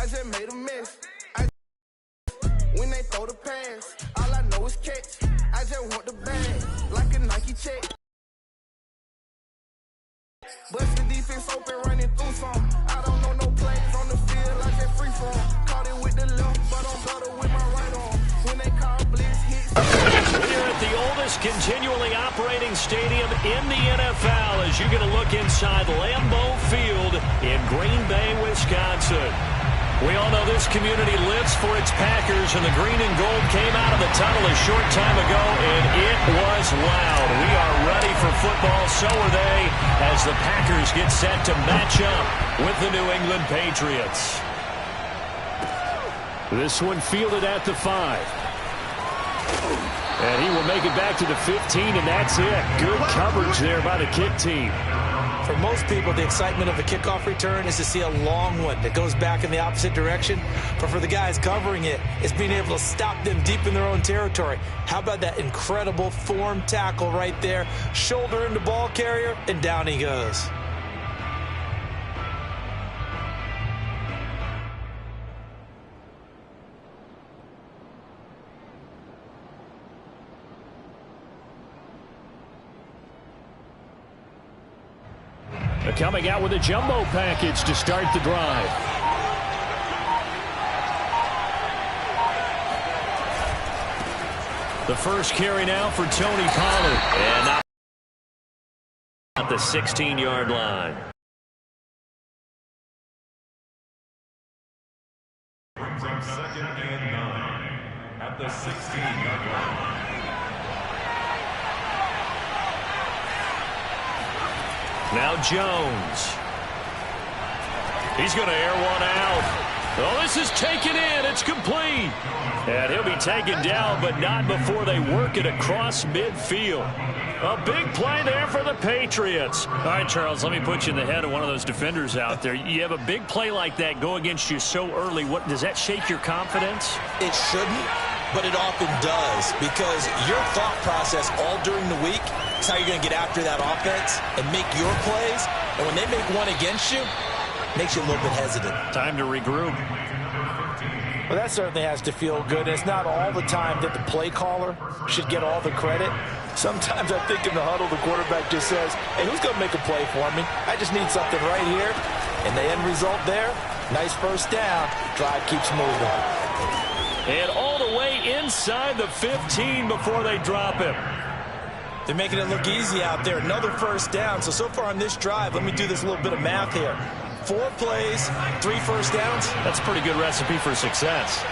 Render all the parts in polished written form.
I just made a mess. When they throw the pass, all I know is catch. I just want the bag, like a Nike check. Bust the defense open, running through some. I don't know no plays on the field, I just free form. Caught it with the left, but I'm better with my right arm. When they call blitz hits. We're at the oldest continually operating stadium in the NFL as you get a look inside Lambeau Field in Green Bay, Wisconsin. We all know this community lives for its Packers, and the green and gold came out of the tunnel a short time ago, and it was loud. We are ready for football, so are they, as the Packers get set to match up with the New England Patriots. This one fielded at the 5. And he will make it back to the 15, and that's it. Good coverage there by the kick team. For most people, the excitement of a kickoff return is to see a long one that goes back in the opposite direction. But for the guys covering it, it's being able to stop them deep in their own territory. How about that incredible form tackle right there? Shoulder into ball carrier, and down he goes. Coming out with a jumbo package to start the drive. The first carry now for Tony Pollard. And not at the 16-yard line. Brings up 2nd and 9 at the 16-yard line. Now Jones. He's going to air one out. Oh, this is taken in. It's complete. And he'll be taken down, but not before they work it across midfield. A big play there for the Patriots. All right, Charles, let me put you in the head of one of those defenders out there. You have a big play like that go against you so early. What does that shake your confidence? It shouldn't, but it often does, because your thought process all during the week is how you're going to get after that offense and make your plays. And when they make one against you, it makes you a little bit hesitant. Time to regroup. Well, that certainly has to feel good. It's not all the time that the play caller should get all the credit. Sometimes I think in the huddle, the quarterback just says, hey, who's going to make a play for me? I just need something right here. And the end result there, nice first down. Drive keeps moving. And all the way inside the 15 before they drop him. They're making it look easy out there. Another first down. So far on this drive, let me do this little bit of math here. 4 plays, 3 first downs. That's a pretty good recipe for success.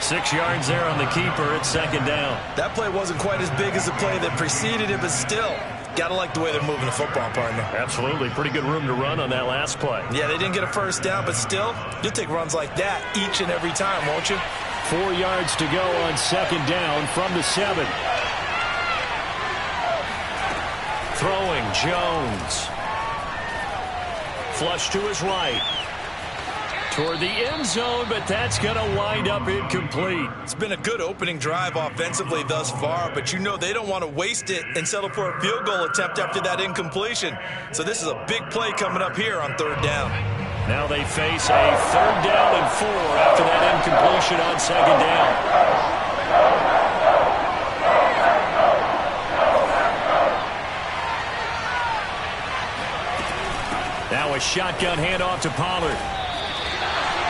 Six yards there on the keeper. It's 2nd down. That play wasn't quite as big as the play that preceded it, but still, gotta like the way they're moving the football, partner. Absolutely. Pretty good room to run on that last play. Yeah, they didn't get a first down, but still, you'll take runs like that each and every time, won't you? 4 yards to go on 2nd down from the 7. Throwing, Jones. Flush to his right. Toward the end zone, but that's going to wind up incomplete. It's been a good opening drive offensively thus far, but you know they don't want to waste it and settle for a field goal attempt after that incompletion. So this is a big play coming up here on 3rd down. Now they face a 3rd down and 4 after that incompletion on 2nd down. Now a shotgun handoff to Pollard.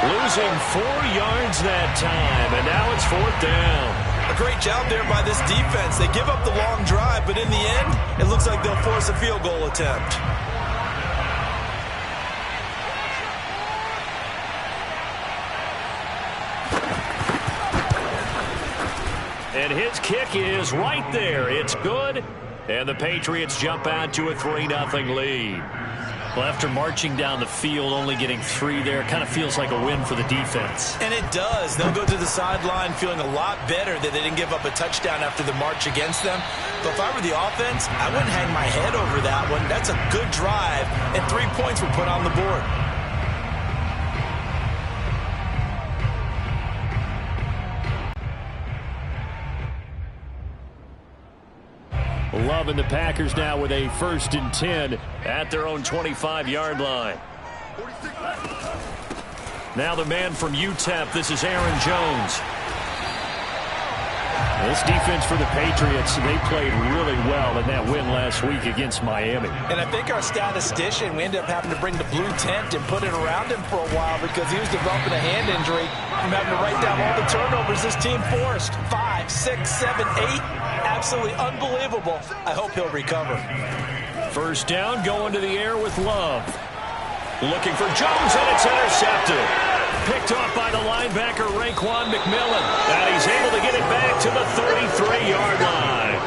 Losing 4 yards that time, and now it's 4th down. A great job there by this defense. They give up the long drive, but in the end, it looks like they'll force a field goal attempt. And his kick is right there. It's good, and the Patriots jump out to a 3-0 lead. Well, after marching down the field, only getting 3 there, kind of feels like a win for the defense. And it does. They'll go to the sideline feeling a lot better that they didn't give up a touchdown after the march against them. But if I were the offense, I wouldn't hang my head over that one. That's a good drive, and 3 points were put on the board. Love and the Packers now with a 1st and 10 at their own 25-yard line. Now the man from UTEP, this is Aaron Jones. This defense for the Patriots, they played really well in that win last week against Miami. And I think our statistician, we ended up having to bring the blue tent and put it around him for a while because he was developing a hand injury from having to write down all the turnovers this team forced. 5, 6, 7, 8. Absolutely unbelievable. I hope he'll recover. First down, going to the air with Love. Looking for Jones, and it's intercepted. Picked off by the linebacker, Raekwon McMillan. And he's able to get it back to the 33-yard line.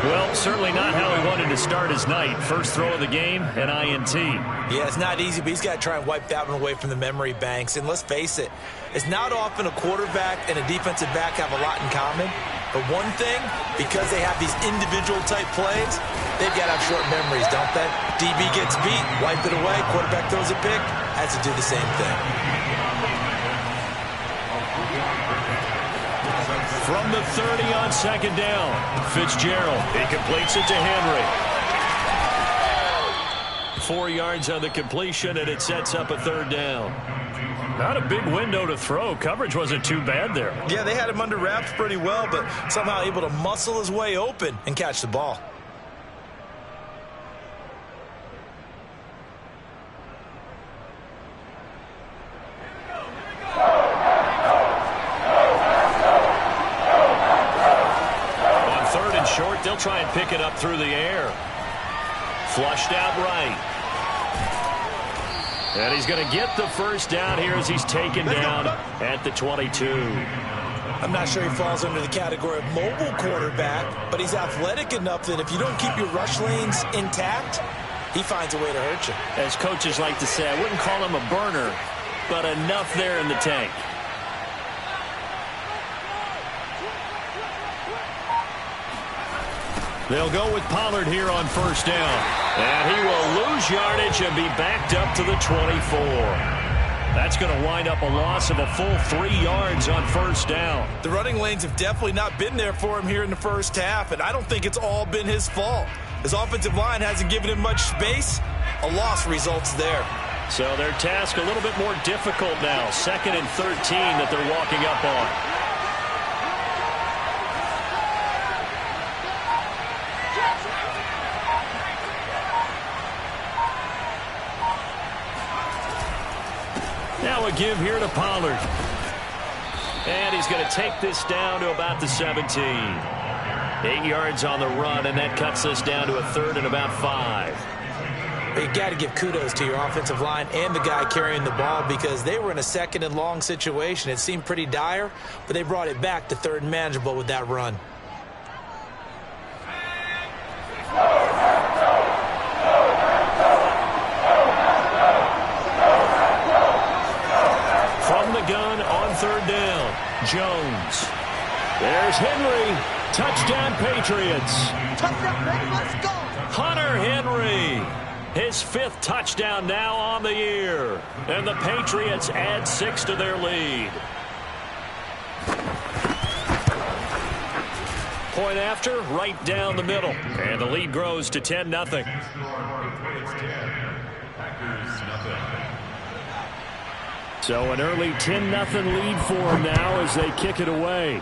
Well, certainly not how he wanted to start his night. First throw of the game, an INT. Yeah, it's not easy, but he's got to try and wipe that one away from the memory banks. And let's face it, it's not often a quarterback and a defensive back have a lot in common. But one thing, because they have these individual-type plays, they've got to have short memories, don't they? DB gets beat, wipe it away, quarterback throws a pick, has to do the same thing. From the 30 on 2nd down, Fitzgerald. He completes it to Henry. 4 yards on the completion, and it sets up a 3rd down. Not a big window to throw. Coverage wasn't too bad there. Yeah, they had him under wraps pretty well, but somehow able to muscle his way open and catch the ball. On 3rd and short, they'll try and pick it up through the air. Flushed out right. And he's going to get the first down here as he's taken down at the 22. I'm not sure he falls under the category of mobile quarterback, but he's athletic enough that if you don't keep your rush lanes intact, he finds a way to hurt you. As coaches like to say, I wouldn't call him a burner, but enough there in the tank. They'll go with Pollard here on 1st down. And he will lose yardage and be backed up to the 24. That's going to wind up a loss of a full 3 yards on 1st down. The running lanes have definitely not been there for him here in the first half, and I don't think it's all been his fault. His offensive line hasn't given him much space. A loss results there. So their task a little bit more difficult now. 2nd and 13 that they're walking up on. Now a give here to Pollard. And he's going to take this down to about the 17. 8 yards on the run, and that cuts us down to a 3rd and about 5. You got to give kudos to your offensive line and the guy carrying the ball because they were in a 2nd and long situation. It seemed pretty dire, but they brought it back to 3rd and manageable with that run. From the gun on 3rd down, Jones. There's Henry. Touchdown, Patriots. Touchdown, baby, let's go. Hunter Henry. His 5th touchdown now on the year. And the Patriots add 6 to their lead. Point after, right down the middle. And the lead grows to 10-0. So an early 10-0 lead for them now as they kick it away.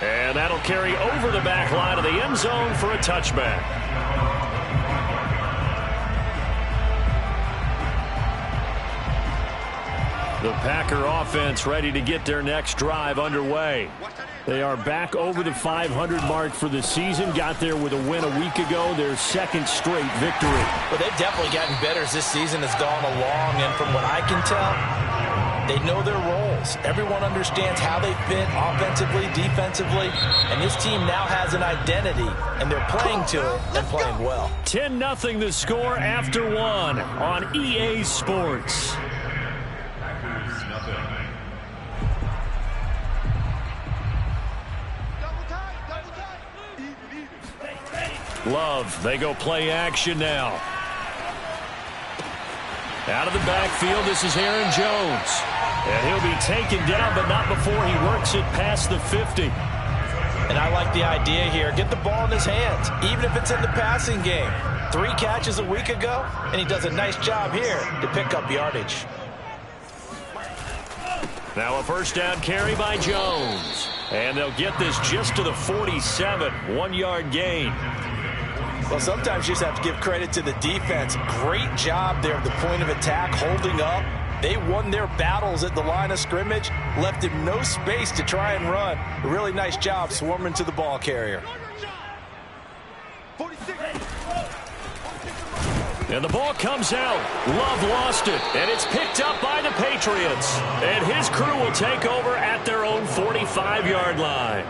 And that'll carry over the back line of the end zone for a touchback. The Packer offense ready to get their next drive underway. They are back over the 500 mark for the season. Got there with a win a week ago, their 2nd straight victory. Well, they've definitely gotten better as this season has gone along, and from what I can tell, they know their roles. Everyone understands how they fit offensively, defensively, and this team now has an identity, and they're playing to it and playing well. 10-0 the score after 1 on EA Sports. Love, they go play action now. Out of the backfield, this is Aaron Jones. And he'll be taken down, but not before he works it past the 50. And I like the idea here. Get the ball in his hands, even if it's in the passing game. 3 catches a week ago, and he does a nice job here to pick up yardage. Now a first down carry by Jones. And they'll get this just to the 47, 1-yard gain. Well, sometimes you just have to give credit to the defense. Great job there at the point of attack, holding up. They won their battles at the line of scrimmage, left him no space to try and run. A really nice job swarming to the ball carrier. And the ball comes out. Love lost it, and it's picked up by the Patriots. And his crew will take over at their own 45-yard line.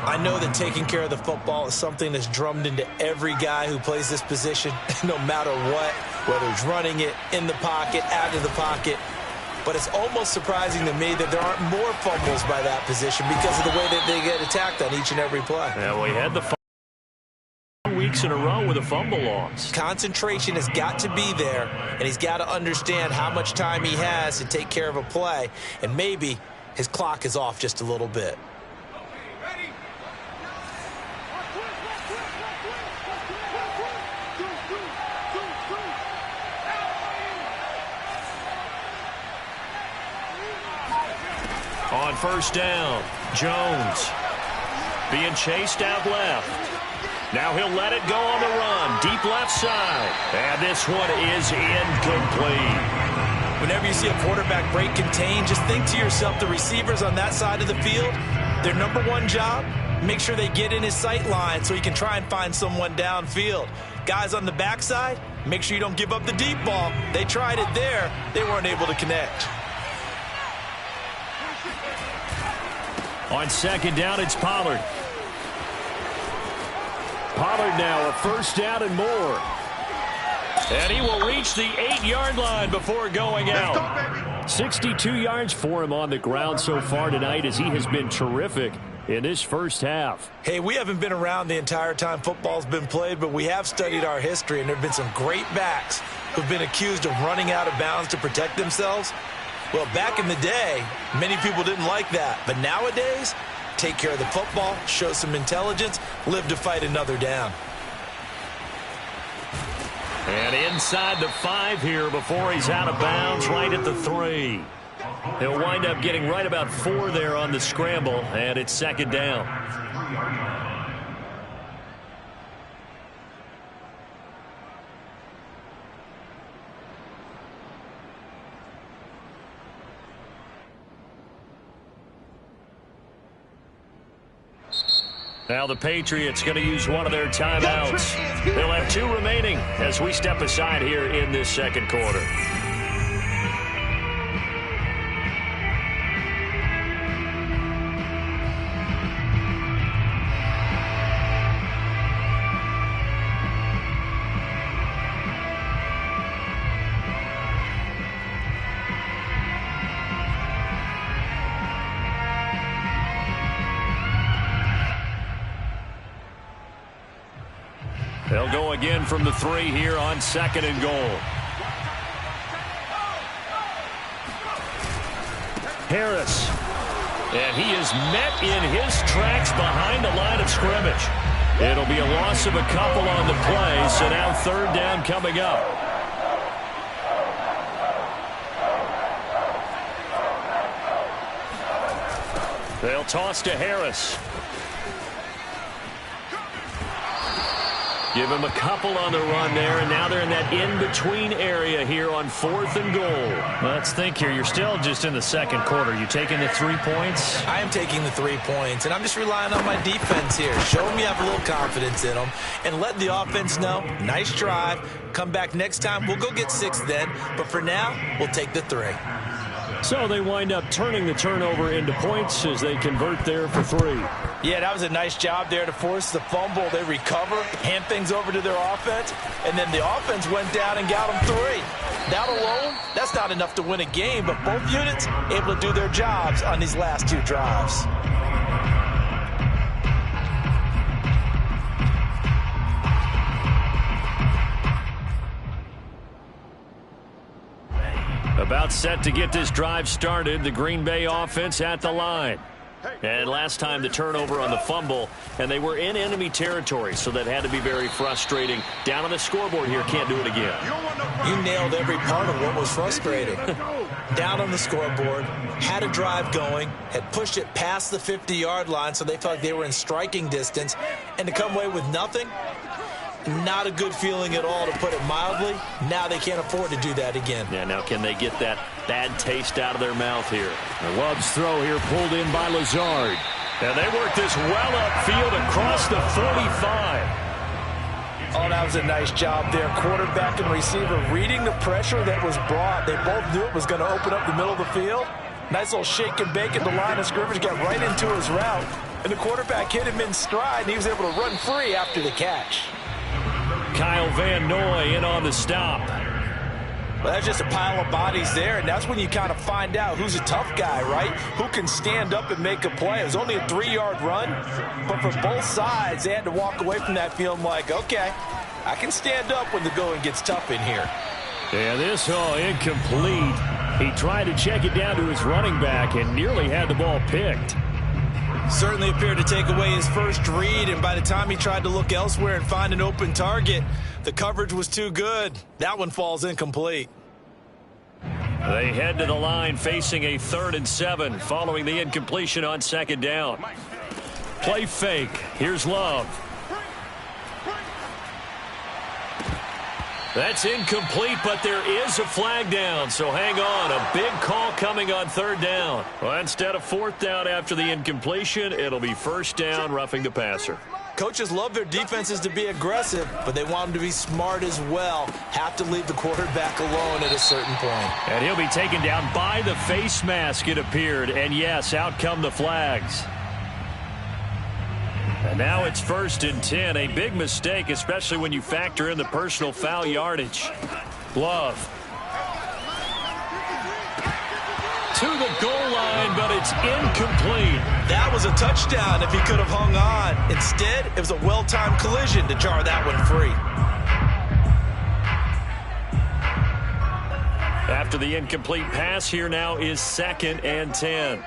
I know that taking care of the football is something that's drummed into every guy who plays this position, no matter what, whether it's running it, in the pocket, out of the pocket. But it's almost surprising to me that there aren't more fumbles by that position because of the way that they get attacked on each and every play. Yeah, we had the weeks in a row with a fumble loss. Concentration has got to be there, and he's got to understand how much time he has to take care of a play, and maybe his clock is off just a little bit. On first down, Jones being chased out left. Now he'll let it go on the run, deep left side. And this one is incomplete. Whenever you see a quarterback break contain, just think to yourself, the receivers on that side of the field, their number one job, make sure they get in his sight line so he can try and find someone downfield. Guys on the backside, make sure you don't give up the deep ball. They tried it there. They weren't able to connect. On second down, it's Pollard. Pollard now a first down and more. And he will reach the 8-yard line before going out. 62 yards for him on the ground so far tonight as he has been terrific in this first half. Hey, we haven't been around the entire time football's been played, but we have studied our history, and there have been some great backs who've been accused of running out of bounds to protect themselves. Well, back in the day, many people didn't like that. But nowadays, take care of the football, show some intelligence, live to fight another down. And inside the 5 here before he's out of bounds, right at the 3. He'll wind up getting right about 4 there on the scramble, and it's second down. Now the Patriots going to use one of their timeouts. They'll have 2 remaining as we step aside here in this second quarter. They'll go again from the 3 here on second and goal. Harris. And he is met in his tracks behind the line of scrimmage. It'll be a loss of a couple on the play, so now third down coming up. They'll toss to Harris. Give him a couple on the run there, and now they're in that in-between area here on 4th and goal. Let's think here. You're still just in the second quarter. You taking the 3 points? I am taking the 3 points, and I'm just relying on my defense here. Show them you have a little confidence in them, and let the offense know, nice drive. Come back next time. We'll go get 6 then, but for now, we'll take the 3. So they wind up turning the turnover into points as they convert there for 3. Yeah, that was a nice job there to force the fumble. They recover, hand things over to their offense, and then the offense went down and got them 3. That alone, that's not enough to win a game, but both units able to do their jobs on these last 2 drives. About set to get this drive started, the Green Bay offense at the line. And last time the turnover on the fumble, and they were in enemy territory, so that had to be very frustrating. Down on the scoreboard here, can't do it again. You nailed every part of what was frustrating. Down on the scoreboard, had a drive going, had pushed it past the 50-yard line, so they felt like they were in striking distance, and to come away with nothing, not a good feeling at all, to put it mildly. Now they can't afford to do that again. Yeah, now can they get that bad taste out of their mouth here? Love's throw here pulled in by Lazard. And they work this well upfield across the 45. Oh, that was a nice job there. Quarterback and receiver reading the pressure that was brought. They both knew it was going to open up the middle of the field. Nice little shake and bake at the line of scrimmage, got right into his route. And the quarterback hit him in stride, and he was able to run free after the catch. Kyle Van Noy in on the stop. Well, that's just a pile of bodies there, and that's when you kind of find out who's a tough guy, right? Who can stand up and make a play. It was only a 3-yard run, but for both sides, they had to walk away from that feeling like, okay, I can stand up when the going gets tough in here. Yeah, this incomplete. He tried to check it down to his running back and nearly had the ball picked. Certainly appeared to take away his first read, and by the time he tried to look elsewhere and find an open target, the coverage was too good. That one falls incomplete. They head to the line facing a 3rd and 7 following the incompletion on 2nd down. Play fake. Here's Love. That's incomplete, but there is a flag down, so hang on. A big call coming on 3rd down. Well, instead of 4th down after the incompletion, it'll be 1st down, roughing the passer. Coaches love their defenses to be aggressive, but they want them to be smart as well. Have to leave the quarterback alone at a certain point. And he'll be taken down by the face mask, it appeared. And yes, out come the flags. And now it's 1st and 10. A big mistake, especially when you factor in the personal foul yardage. Love. To the goal line, but it's incomplete. That was a touchdown if he could have hung on. Instead, it was a well-timed collision to jar that one free. After the incomplete pass, here now is 2nd and 10.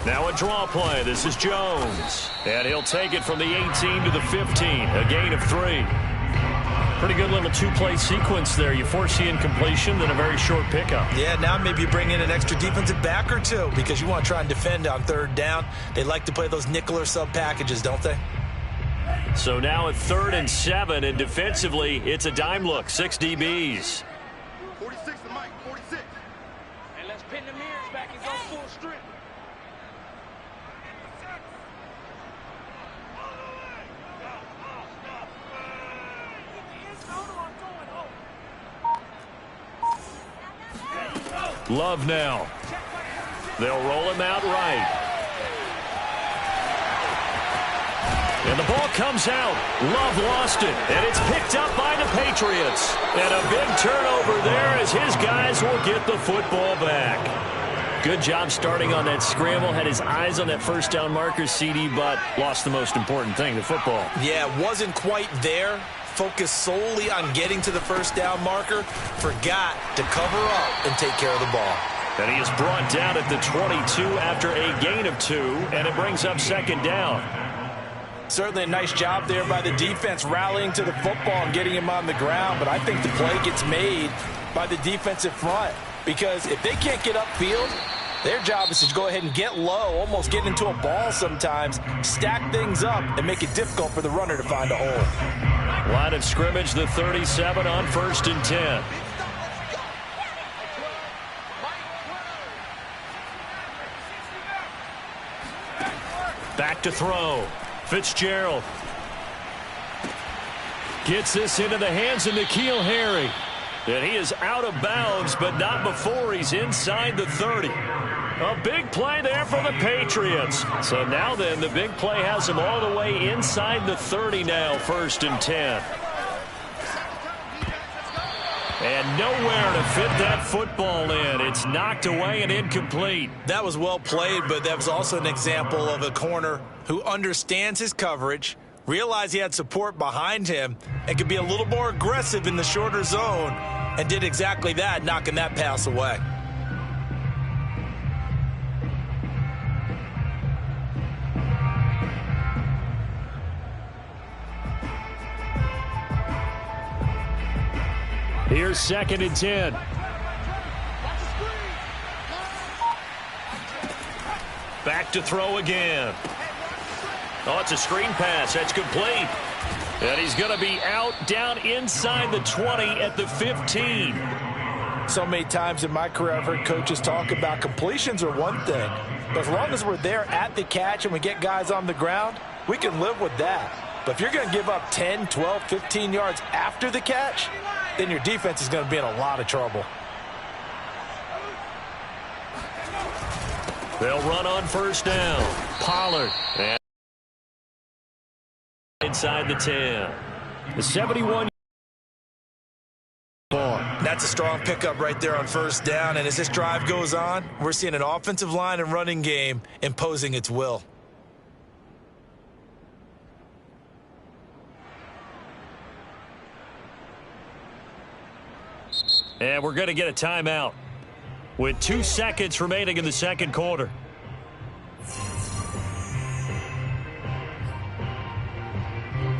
Now a draw play. This is Jones. And he'll take it from the 18 to the 15. A gain of 3. Pretty good little 2-play sequence there. You force the incompletion, then a very short pickup. Yeah, now maybe you bring in an extra defensive back or two because you want to try and defend on 3rd down. They like to play those nickel or sub packages, don't they? So now at 3rd and 7, and defensively, it's a dime look. 6 DBs. 46 to Mike, 46. And let's pin the mirrors back and go full strength. Love now. They'll roll him out right. And the ball comes out. Love lost it. And it's picked up by the Patriots. And a big turnover there as his guys will get the football back. Good job starting on that scramble. Had his eyes on that 1st down marker, CD, but lost the most important thing, the football. Yeah, wasn't quite there. Focused solely on getting to the 1st down marker. Forgot to cover up and take care of the ball. And he is brought down at the 22 after a gain of 2, and it brings up 2nd down. Certainly a nice job there by the defense rallying to the football and getting him on the ground, but I think the play gets made by the defensive front because if they can't get upfield, their job is to go ahead and get low, almost get into a ball sometimes, stack things up, and make it difficult for the runner to find a hole. Line of scrimmage, the 37 on 1st and 10. Back to throw. Fitzgerald gets this into the hands of N'Keal Harry. And he is out of bounds, but not before he's inside the 30. A big play there for the Patriots. So now then, the big play has him all the way inside the 30 now, 1st and 10. And nowhere to fit that football in. It's knocked away and incomplete. That was well played, but that was also an example of a corner who understands his coverage, realized he had support behind him, and could be a little more aggressive in the shorter zone, and did exactly that, knocking that pass away. Here's 2nd and 10. Back to throw again. Oh, it's a screen pass. That's complete. And he's going to be out down inside the 20 at the 15. So many times in my career I've heard coaches talk about completions are one thing. But as long as we're there at the catch and we get guys on the ground, we can live with that. But if you're going to give up 10, 12, 15 yards after the catch, then your defense is going to be in a lot of trouble. They'll run on 1st down. Pollard. And inside the 10. The 71. That's a strong pickup right there on 1st down. And as this drive goes on, we're seeing an offensive line and running game imposing its will. And we're going to get a timeout with 2 seconds remaining in the 2nd quarter.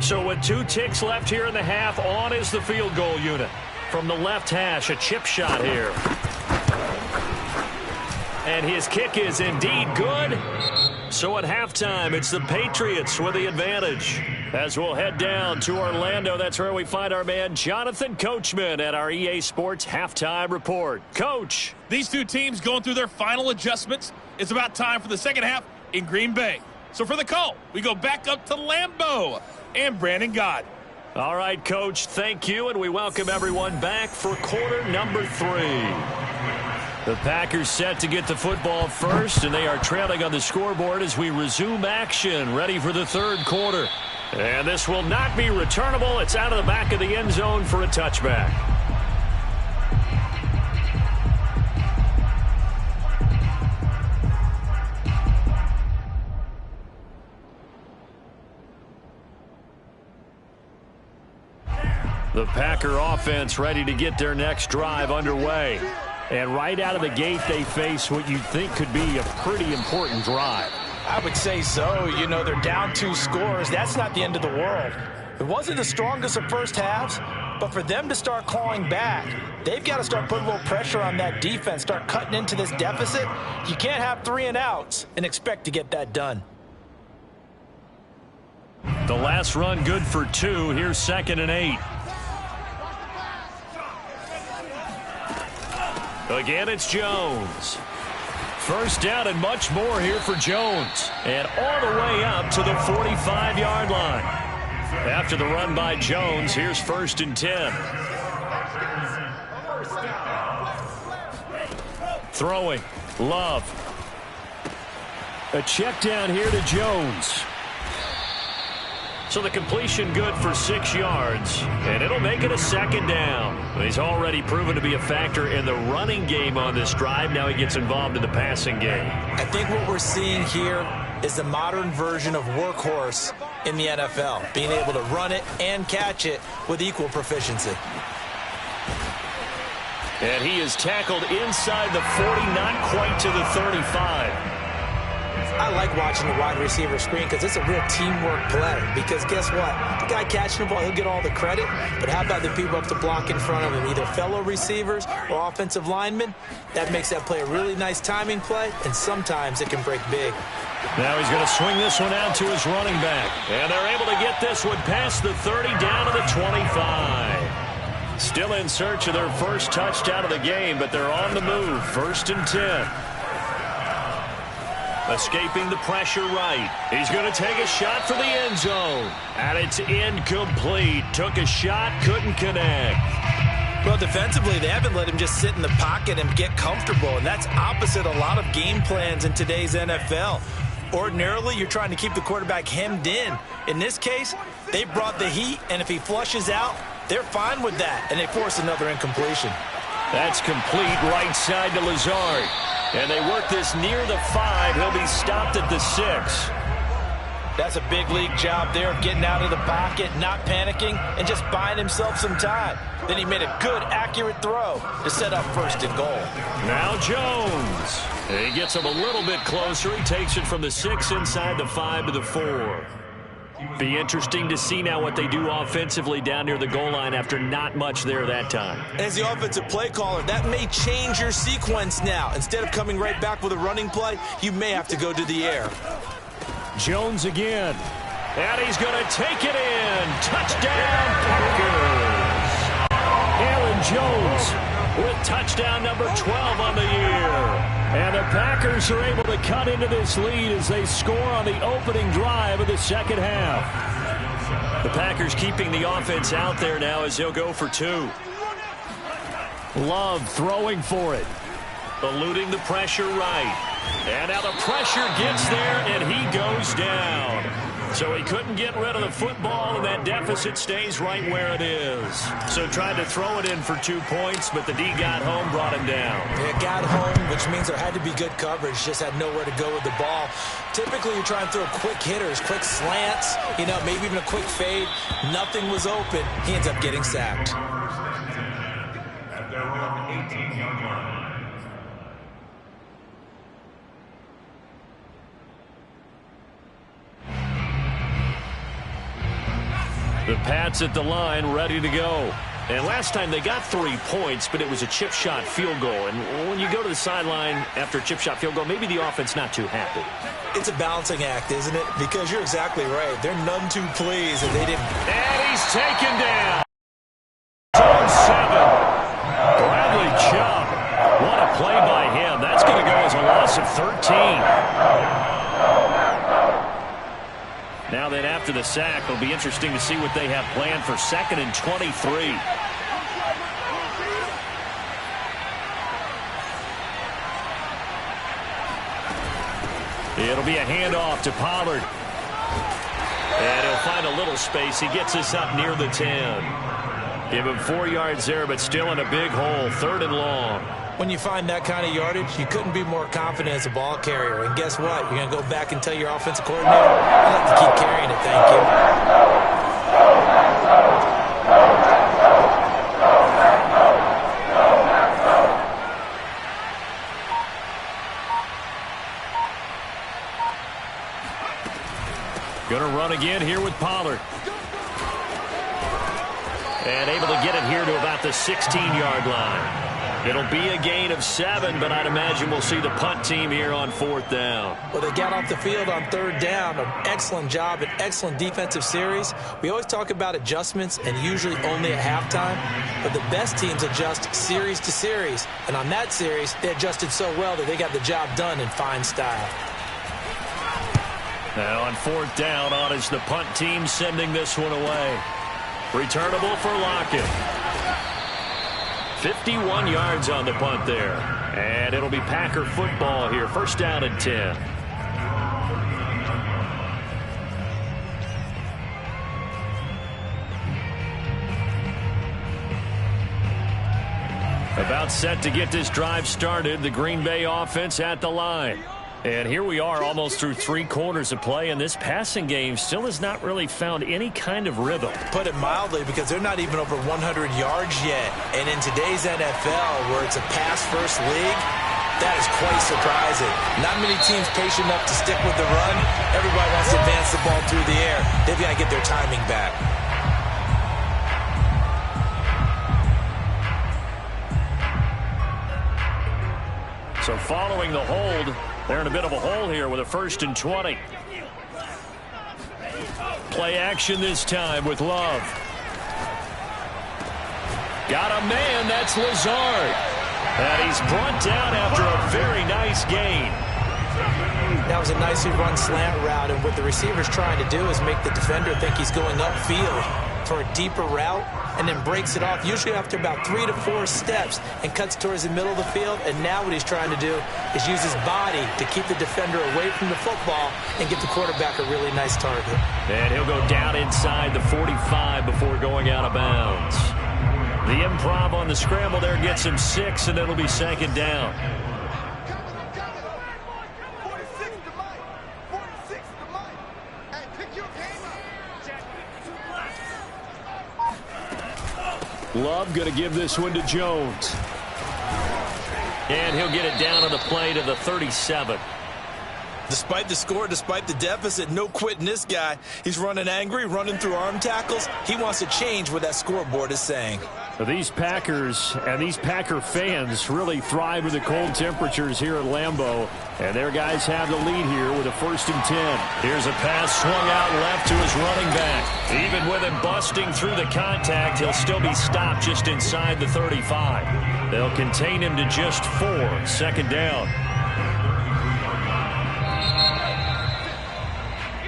So with 2 ticks left here in the half, on is the field goal unit. From the left hash, a chip shot here. And his kick is indeed good. So at halftime, it's the Patriots with the advantage. As we'll head down to Orlando, that's where we find our man Jonathan Coachman at our EA Sports Halftime Report. Coach. These 2 teams going through their final adjustments. It's about time for the second half in Green Bay. So for the call, we go back up to Lambeau and Brandon Gott. All right, Coach, thank you, and we welcome everyone back for quarter number 3. The Packers set to get the football first, and they are trailing on the scoreboard as we resume action, ready for the 3rd quarter. And this will not be returnable. It's out of the back of the end zone for a touchback. The Packer offense ready to get their next drive underway. And right out of the gate, they face what you think could be a pretty important drive. I would say so. You know, they're down 2 scores. That's not the end of the world. It wasn't the strongest of first halves, but for them to start clawing back, they've got to start putting a little pressure on that defense, start cutting into this deficit. You can't have 3 and outs and expect to get that done. The last run good for 2. Here's 2nd and 8. Again, it's Jones. 1st down and much more here for Jones. And all the way up to the 45-yard line. After the run by Jones, here's 1st and 10. Throwing. Love. A check down here to Jones. So the completion good for 6 yards, and it'll make it a 2nd down. He's already proven to be a factor in the running game on this drive. Now he gets involved in the passing game. I think what we're seeing here is the modern version of workhorse in the NFL, being able to run it and catch it with equal proficiency. And he is tackled inside the 40, not quite to the 35. I like watching the wide receiver screen because it's a real teamwork play. Because guess what? The guy catching the ball, he'll get all the credit. But how about the people up the block in front of him, either fellow receivers or offensive linemen? That makes that play a really nice timing play, and sometimes it can break big. Now he's going to swing this one out to his running back. And they're able to get this one past the 30 down to the 25. Still in search of their first touchdown of the game, but they're on the move. 1st and 10. Escaping the pressure right. He's going to take a shot for the end zone. And it's incomplete. Took a shot, couldn't connect. Well, defensively, they haven't let him just sit in the pocket and get comfortable. And that's opposite a lot of game plans in today's NFL. Ordinarily, you're trying to keep the quarterback hemmed in. In this case, they brought the heat, and if he flushes out, they're fine with that. And they force another incompletion. That's complete right side to Lazard. And they work this near the 5. He'll be stopped at the 6. That's a big league job there of getting out of the pocket, not panicking, and just buying himself some time. Then he made a good, accurate throw to set up 1st and goal. Now Jones. He gets him a little bit closer. He takes it from the 6 inside the 5 to the 4. Be interesting to see now what they do offensively down near the goal line after not much there that time. As the offensive play caller, that may change your sequence now. Instead of coming right back with a running play, you may have to go to the air. Jones again. And he's going to take it in. Touchdown, Packers. Aaron Jones with touchdown number 12 on the year. And the Packers are able to cut into this lead as they score on the opening drive of the second half. The Packers keeping the offense out there now as they'll go for 2. Love throwing for it. Eluding the pressure right. And now the pressure gets there, and he goes down. So he couldn't get rid of the football, and that deficit stays right where it is. So tried to throw it in for 2 points, but the D got home, brought him down. It got home, which means there had to be good coverage. Just had nowhere to go with the ball. Typically, you try and throw quick hitters, quick slants, maybe even a quick fade. Nothing was open. He ends up getting sacked. At their own 18-yard line. The Pats at the line, ready to go. And last time they got 3 points, but it was a chip shot field goal. And when you go to the sideline after a chip shot field goal, maybe the offense not too happy. It's a balancing act, isn't it? Because you're exactly right. They're none too pleased that they didn't. And he's taken down. Zone 7. Bradley Chubb. What a play by him. That's going to go as a loss of 13. Now then, after the sack, it'll be interesting to see what they have planned for 2nd and 23. It'll be a handoff to Pollard. And he'll find a little space. He gets us up near the 10. Give him 4 yards there, but still in a big hole. 3rd and long. When you find that kind of yardage, you couldn't be more confident as a ball carrier. And guess what? You're going to go back and tell your offensive coordinator, I'd like to keep carrying it, thank you. Going to run again here with Pollard. And able to get it here to about the 16-yard line. It'll be a gain of 7, but I'd imagine we'll see the punt team here on 4th down. Well, they got off the field on 3rd down. An excellent job, an excellent defensive series. We always talk about adjustments and usually only at halftime, but the best teams adjust series to series. And on that series, they adjusted so well that they got the job done in fine style. Now on 4th down, on is the punt team sending this one away. Returnable for Lockett. 51 yards on the punt there. And it'll be Packer football here. 1st down and 10. About set to get this drive started. The Green Bay offense at the line. And here we are almost through 3 quarters of play, and this passing game still has not really found any kind of rhythm. Put it mildly, because they're not even over 100 yards yet. And in today's NFL, where it's a pass-first league, that is quite surprising. Not many teams patient enough to stick with the run. Everybody wants to advance the ball through the air. They've got to get their timing back. So following the hold, they're in a bit of a hole here with a 1st and 20. Play action this time with Love. Got a man, that's Lazard. And he's brought down after a very nice gain. That was a nicely run slant route, and what the receiver's trying to do is make the defender think he's going upfield for a deeper route, and then breaks it off, usually after about 3 to 4 steps, and cuts towards the middle of the field. And now what he's trying to do is use his body to keep the defender away from the football and give the quarterback a really nice target. And he'll go down inside the 45 before going out of bounds. The improv on the scramble there gets him 6, and it'll be 2nd down. Love going to give this one to Jones. And he'll get it down on the play to the 37. Despite the score, despite the deficit, no quitting this guy. He's running angry, running through arm tackles. He wants to change what that scoreboard is saying. These Packers and these Packer fans really thrive with the cold temperatures here at Lambeau. And their guys have the lead here with a 1st and 10. Here's a pass swung out left to his running back. Even with him busting through the contact, he'll still be stopped just inside the 35. They'll contain him to just 4. 2nd down.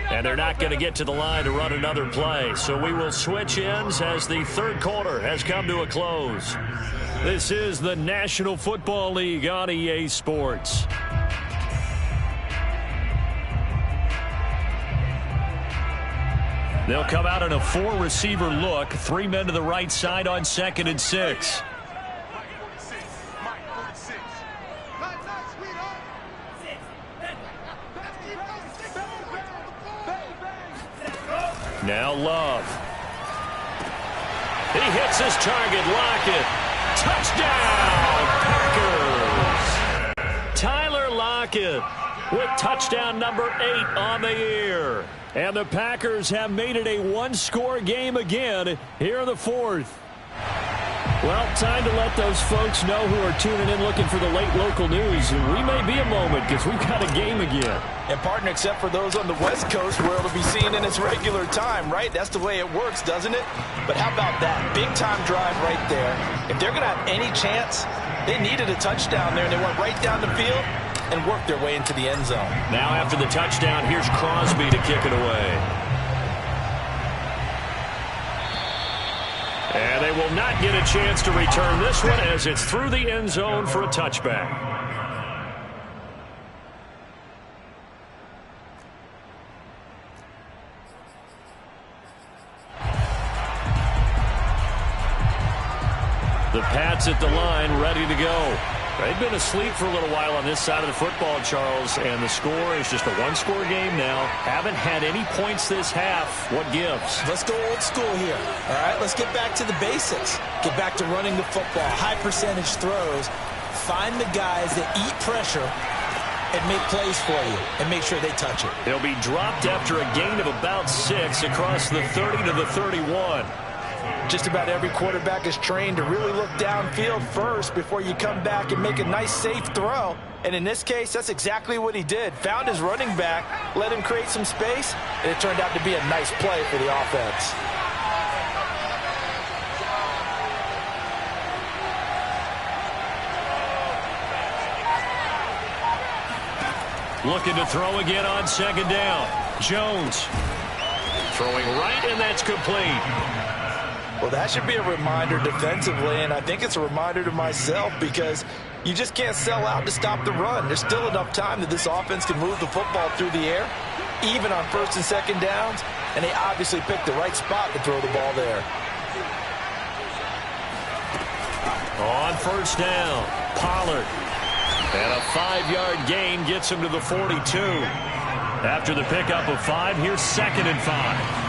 And they're not going to get to the line to run another play. So we will switch ends as the 3rd quarter has come to a close. This is the National Football League on EA Sports. They'll come out in a 4-receiver look. 3 men to the right side on 2nd and 6. Now Love. He hits his target. Lockett. Touchdown, Packers. Tyler Lockett with touchdown number 8 on the year. And the Packers have made it a 1-score game again here in the 4th. Well, time to let those folks know who are tuning in looking for the late local news. We may be a moment because we've got a game again. And, partner, except for those on the West Coast where it'll be seen in its regular time, right? That's the way it works, doesn't it? But how about that? Big-time drive right there. If they're going to have any chance, they needed a touchdown there, and they went right down the field and worked their way into the end zone. Now after the touchdown, here's Crosby to kick it away. And they will not get a chance to return this one as it's through the end zone for a touchback. The Pats at the line, ready to go. They've been asleep for a little while on this side of the football, Charles, and the score is just a 1-score game now. Haven't had any points this half. What gives? Let's go old school here. All right, let's get back to the basics. Get back to running the football, high percentage throws. Find the guys that eat pressure and make plays for you and make sure they touch it. They'll be dropped after a gain of about 6 across the 30 to the 31. Just about every quarterback is trained to really look downfield first before you come back and make a nice, safe throw. And in this case, that's exactly what he did. Found his running back, let him create some space, and it turned out to be a nice play for the offense. Looking to throw again on 2nd down. Jones throwing right, and that's complete. Well, that should be a reminder defensively, and I think it's a reminder to myself because you just can't sell out to stop the run. There's still enough time that this offense can move the football through the air, even on 1st and 2nd downs, and they obviously picked the right spot to throw the ball there. On 1st down, Pollard. And a 5-yard gain gets him to the 42. After the pickup of 5, here's 2nd and 5.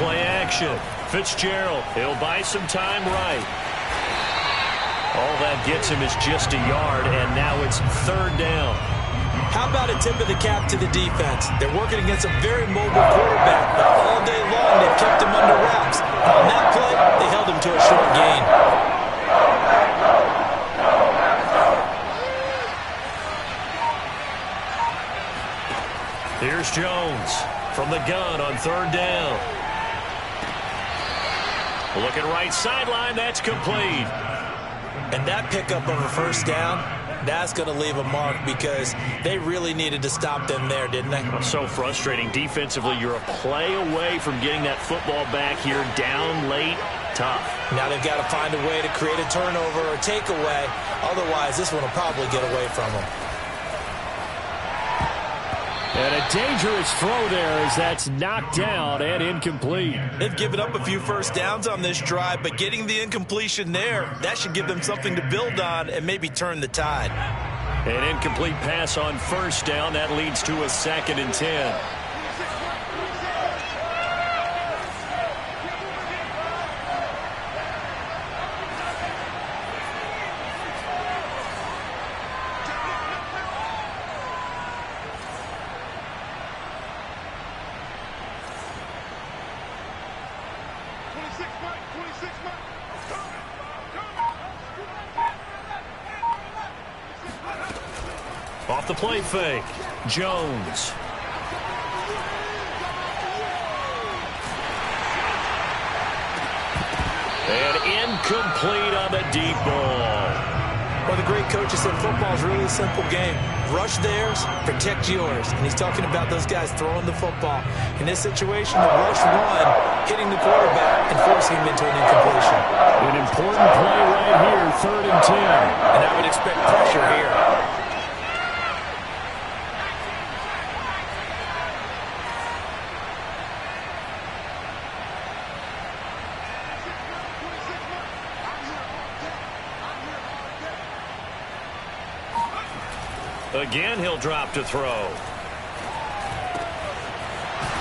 Play action. Fitzgerald. He'll buy some time right. All that gets him is just a yard, and now it's 3rd down. How about a tip of the cap to the defense? They're working against a very mobile quarterback, but all day long they've kept him under wraps. On that play, they held him to a short gain. Here's Jones from the gun on 3rd down. Looking right sideline, that's complete. And that pickup of a 1st down, that's going to leave a mark because they really needed to stop them there, didn't they? So frustrating. Defensively, you're a play away from getting that football back here down late. Tough. Now they've got to find a way to create a turnover or takeaway. Otherwise, this one will probably get away from them. And a dangerous throw there as that's knocked down and incomplete. They've given up a few 1st downs on this drive, but getting the incompletion there, that should give them something to build on and maybe turn the tide. An incomplete pass on 1st down. That leads to a 2nd and 10. Off the play fake, Jones. And incomplete on the deep ball. Well, the great coach has said football is really a simple game. Rush theirs, protect yours. And he's talking about those guys throwing the football. In this situation, the rush one, hitting the quarterback and forcing him into an incompletion. An important play right here, 3rd and 10. And I would expect pressure here. Again, he'll drop to throw.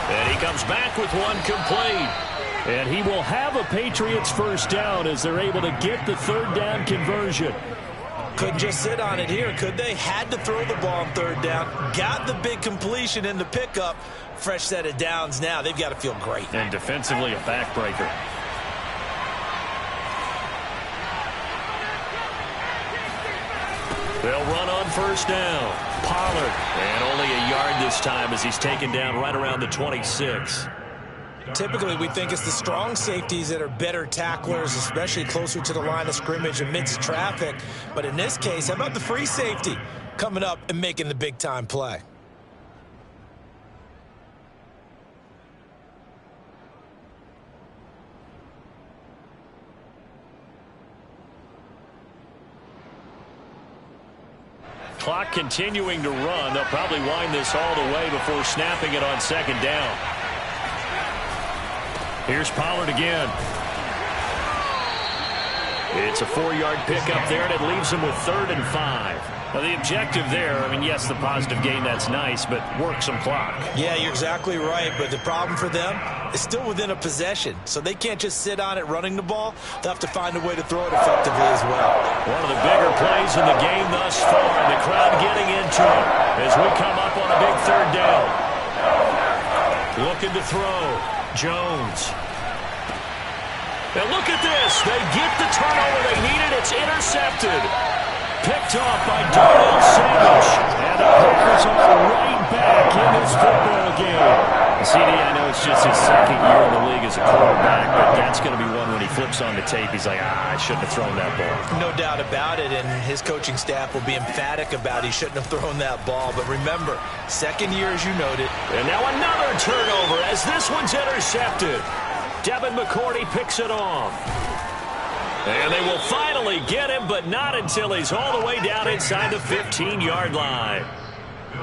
And he comes back with one complete. And he will have a Patriots first down as they're able to get the 3rd down conversion. Couldn't just sit on it here, could they? Had to throw the ball on 3rd down. Got the big completion in the pickup. Fresh set of downs now. They've got to feel great. And defensively, a backbreaker. They'll run on 1st down. Pollard. And only a yard this time as he's taken down right around the 26. Typically, we think it's the strong safeties that are better tacklers, especially closer to the line of scrimmage amidst traffic. But in this case, how about the free safety coming up and making the big-time play? Clock continuing to run. They'll probably wind this all the way before snapping it on 2nd down. Here's Pollard again. It's a 4-yard pickup there, and it leaves him with 3rd and 5. Now, the objective there, I mean, yes, the positive gain, that's nice, but work some clock. Yeah, you're exactly right, but the problem for them is still within a possession, so they can't just sit on it running the ball. They'll have to find a way to throw it effectively as well. One of the bigger plays in the game thus far, and the crowd getting into it as we come up on a big 3rd down. Looking to throw. Jones. And look at this. They get the turnover they needed. It's intercepted. Picked off by Darnell Savage. And the Packers are right back in this football game. CD, I know it's just his 2nd year in the league as a quarterback, but that's going to be one when he flips on the tape. He's like, I shouldn't have thrown that ball. No doubt about it, and his coaching staff will be emphatic about he shouldn't have thrown that ball. But remember, 2nd year, as you noted. And now another turnover as this one's intercepted. Devin McCourty picks it off. And they will finally get him, but not until he's all the way down inside the 15-yard line.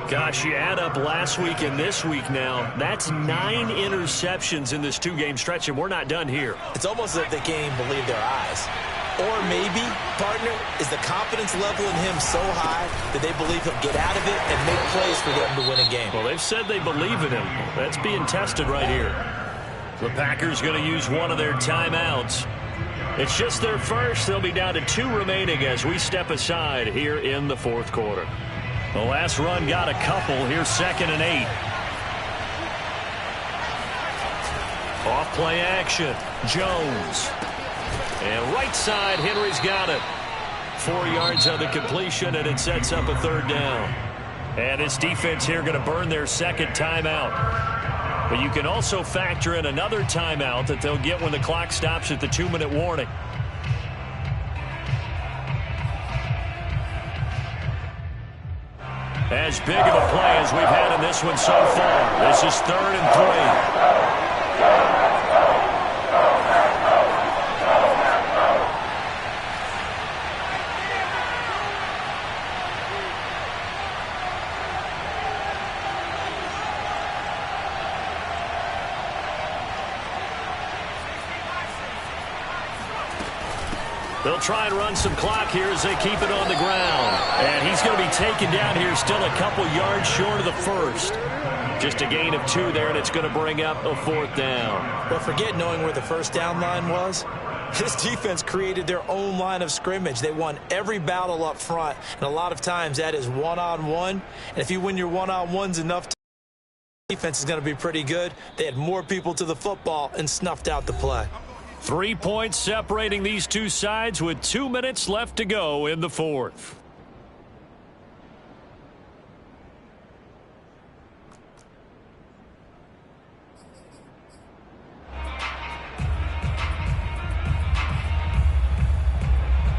Gosh, you add up last week and this week now, that's 9 interceptions in this 2-game stretch, and we're not done here. It's almost as if they can't even believe their eyes. Or maybe, partner, is the confidence level in him so high that they believe he'll get out of it and make plays for them to win a game. Well, they've said they believe in him. That's being tested right here. The Packers going to use one of their timeouts. It's just their first. They'll be down to 2 remaining as we step aside here in the 4th quarter. The last run got a couple. Here's 2nd and 8. Off play action. Jones. And right side, Henry's got it. 4 yards on the completion, and it sets up a 3rd down. And this defense here going to burn their 2nd timeout. But you can also factor in another timeout that they'll get when the clock stops at the 2-minute warning. As big of a play as we've had in this one so far. This is 3rd and 3. They'll try and run some clock here as they keep it on the ground. And he's going to be taken down here still a couple yards short of the first. Just a gain of 2 there, and it's going to bring up a 4th down. But forget knowing where the first down line was. This defense created their own line of scrimmage. They won every battle up front, and a lot of times that is one-on-one. And if you win your one-on-ones enough, defense is going to be pretty good. They had more people to the football and snuffed out the play. 3 points separating these two sides with 2 minutes left to go in the fourth.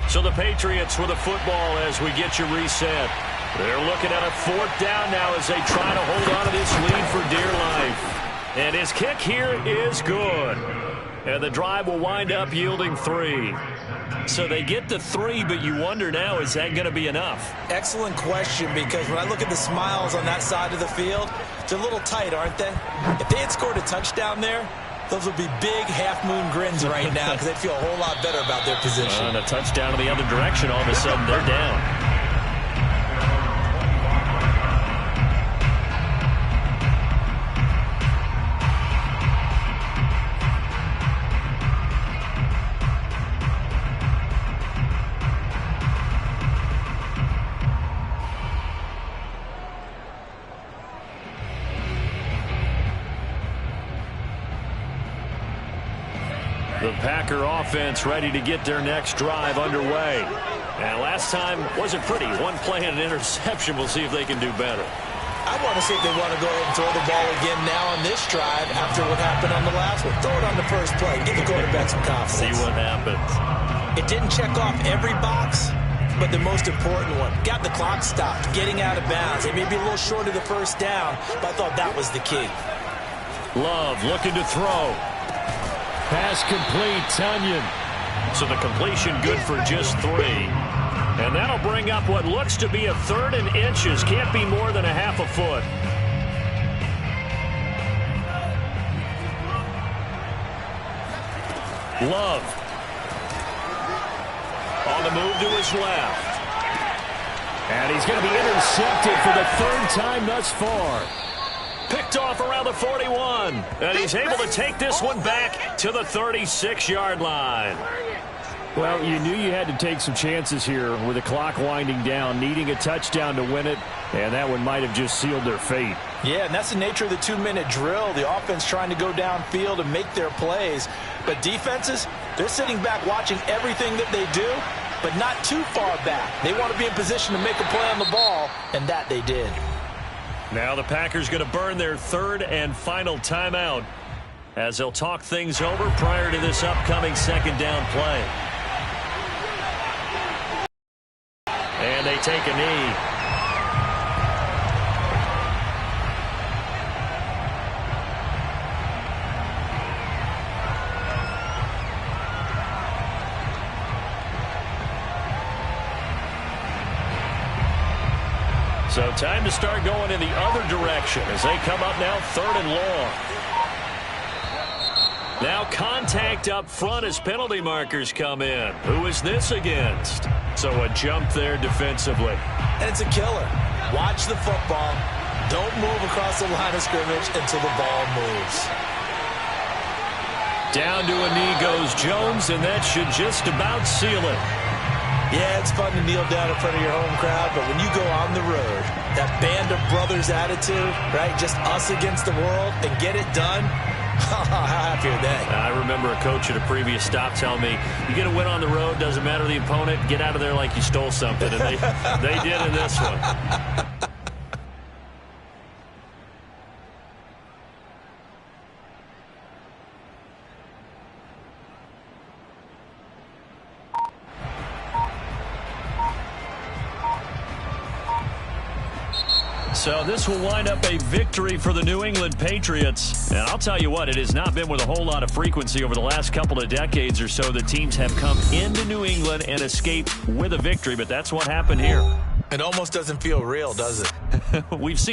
So the Patriots with the football as we get you reset. They're looking at a 4th down now as they try to hold on to this lead for dear life. And his kick here is good. And the drive will wind up yielding 3. So they get to 3, but you wonder now, is that going to be enough? Excellent question, because when I look at the smiles on that side of the field, they're a little tight, aren't they? If they had scored a touchdown there, those would be big half-moon grins right now because they'd feel a whole lot better about their position. And a touchdown in the other direction, all of a sudden they're down. The Packer offense ready to get their next drive underway. And last time wasn't pretty. One play and an interception. We'll see if they can do better. I want to see if they want to go ahead and throw the ball again now on this drive after what happened on the last one. Throw it on the first play. Give the quarterback some confidence. See what happens. It didn't check off every box, but the most important one. Got the clock stopped, getting out of bounds. It may be a little short of the first down, but I thought that was the key. Love looking to throw. Pass complete, Tunyon. So the completion good for just 3. And that'll bring up what looks to be a 3rd and inches. Can't be more than a half a foot. Love. On the move to his left. And he's going to be intercepted for the 3rd time thus far. Picked off around the 41. And he's able to take this one back to the 36-yard line. Well, you knew you had to take some chances here with the clock winding down, needing a touchdown to win it, and that one might have just sealed their fate. Yeah, and that's the nature of the 2-minute drill. The offense trying to go downfield and make their plays. But defenses, they're sitting back watching everything that they do, but not too far back. They want to be in position to make a play on the ball, and that they did. Now the Packers going to burn their 3rd and final timeout as they'll talk things over prior to this upcoming 2nd down play. And they take a knee. So time to start going in the other direction as they come up now 3rd and long. Now contact up front as penalty markers come in. Who is this against? So a jump there defensively. And it's a killer. Watch the football. Don't move across the line of scrimmage until the ball moves. Down to a knee goes Jones, and that should just about seal it. Yeah, it's fun to kneel down in front of your home crowd, but when you go on the road, that band of brothers attitude, right, just us against the world, and get it done, how happy are they? I remember a coach at a previous stop telling me, you get a win on the road, doesn't matter the opponent, get out of there like you stole something, and they did in this one. So this will wind up a victory for the New England Patriots. And I'll tell you what, it has not been with a whole lot of frequency over the last couple of decades or so that teams have come into New England and escaped with a victory. But that's what happened here. It almost doesn't feel real, does it? We've seen